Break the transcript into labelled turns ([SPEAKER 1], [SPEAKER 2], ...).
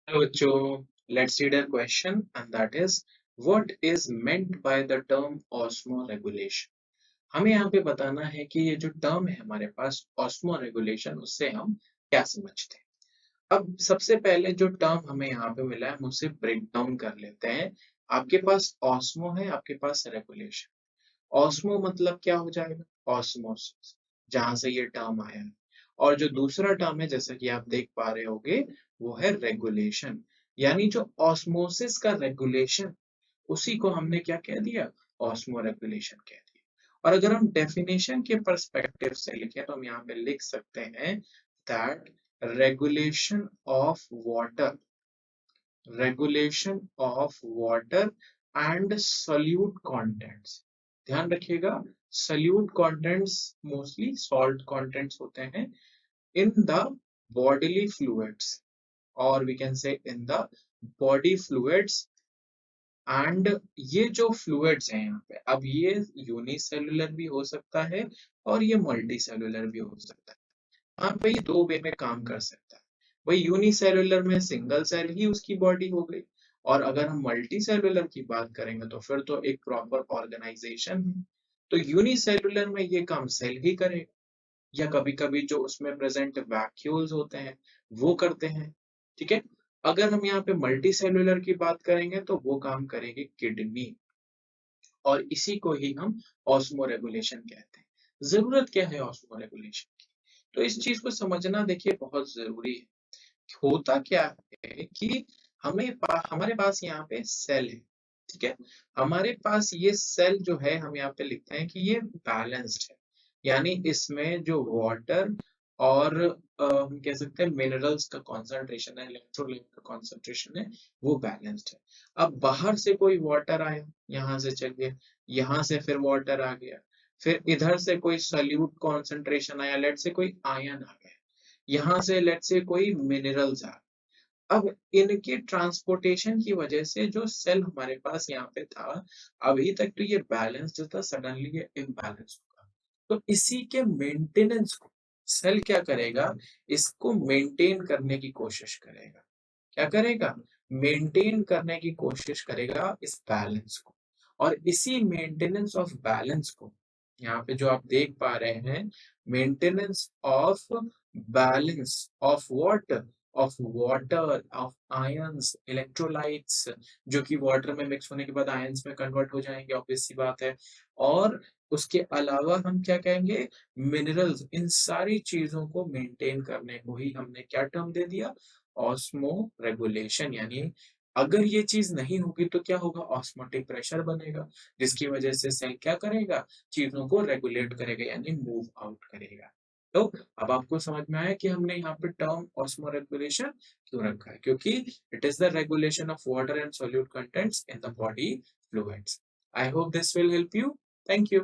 [SPEAKER 1] Hello, Joe. Let's read a question, and that is, what is meant by the term osmoregulation? हमें यहाँ पे बताना है कि ये जो टर्म है हमारे पास osmoregulation, उससे हम क्या समझते हैं। अब सबसे पहले जो टर्म हमें यहाँ पे मिला है, हम उसे ब्रेक डाउन कर लेते हैं। आपके पास ऑस्मो है, आपके पास रेगुलेशन। ऑस्मो मतलब क्या हो जाएगा? ऑस्मोसिस, जहां से ये टर्म आया है। और जो दूसरा टर्म है, जैसा कि आप देख पा रहे होगे, वो है रेगुलेशन। यानी जो ऑस्मोसिस का रेगुलेशन, उसी को हमने क्या कह दिया? ऑस्मो रेगुलेशन कह दिया। और अगर हम डेफिनेशन के पर्सपेक्टिव से लिखें तो हम यहाँ पे लिख सकते हैं that regulation of water, regulation of water and solute contents. ध्यान रखिएगा, solute contents mostly salt contents होते हैं in the bodily fluids, or we can say in the body fluids। And ये जो फ्लूइड्स हैं यहाँ पे, अब ये यूनिसेलुलर भी हो सकता है और ये मल्टी सेलुलर भी हो सकता है। हाँ भाई, दो वे में काम कर सकता है। वही यूनिसेलुलर में सिंगल सेल ही उसकी बॉडी हो गई, और अगर हम मल्टी सेलुलर की बात करेंगे तो फिर तो एक प्रॉपर ऑर्गेनाइजेशन है। तो यूनिसेलुलर में ये काम सेल ही करेगा, या कभी-कभी जो उसमें प्रेजेंट वैक्यूल्स होते हैं वो करते हैं। ठीक है। अगर हम यहाँ पे मल्टी सेलुलर की बात करेंगे तो वो काम करेगी किडनी, और इसी को ही हम ऑस्मो रेगुलेशन कहते हैं। जरूरत क्या है ऑस्मो रेगुलेशन की? तो इस चीज को समझना देखिए बहुत जरूरी है। होता क्या है कि हमारे पास यहाँ पे सेल है। ठीक है। हमारे पास ये सेल जो है, हम यहाँ पे लिखते हैं कि ये बैलेंस्ड है। यानी इसमें जो वाटर और हम कह सकते हैं मिनरल्स का कॉन्सेंट्रेशन है, इलेक्ट्रोलाइट का कॉन्सेंट्रेशन है, वो बैलेंस्ड है। अब बाहर से कोई वाटर आया, यहाँ से चल गया, यहाँ से फिर वाटर आ गया, फिर इधर से कोई सॉल्यूट कॉन्सेंट्रेशन आया, लेट से कोई आयन आ गया, यहाँ से लेट से कोई मिनरल्स आ। अब इनके ट्रांसपोर्टेशन की वजह से जो सेल हमारे पास यहाँ पे था, अभी तक तो ये बैलेंस्ड था, सडनली ये इम्बैलेंस होगा। तो इसी के मेंटेनेंस को सेल क्या करेगा? इसको मेंटेन करने की कोशिश करेगा। क्या करेगा? मेंटेन करने की कोशिश करेगा इस बैलेंस को। और इसी मेंटेनेंस ऑफ बैलेंस को यहाँ पे जो आप देख पा रहे हैं, maintenance of balance of what? Of water, of ions, electrolytes, जो कि वाटर में मिक्स होने के बाद आयंस में कन्वर्ट हो जाएंगे, ऑब्वियस सी बात है। और उसके अलावा हम क्या कहेंगे? मिनरल्स। इन सारी चीजों को मेंटेन करने को ही हमने क्या टर्म दे दिया? Osmo regulation. यानी अगर ये चीज नहीं होगी तो क्या होगा? ऑस्मोटिक प्रेशर बनेगा, जिसकी वजह से सेल क्या करेगा? चीजों को रेगुलेट करेगा, यानी मूव आउट करेगा। तो अब आपको समझ में आया कि हमने यहाँ पे टर्म ऑस्मो रेगुलेशन क्यों रखा है, क्योंकि it is the regulation of water and solute contents in the body fluids. I hope this will help you. Thank you.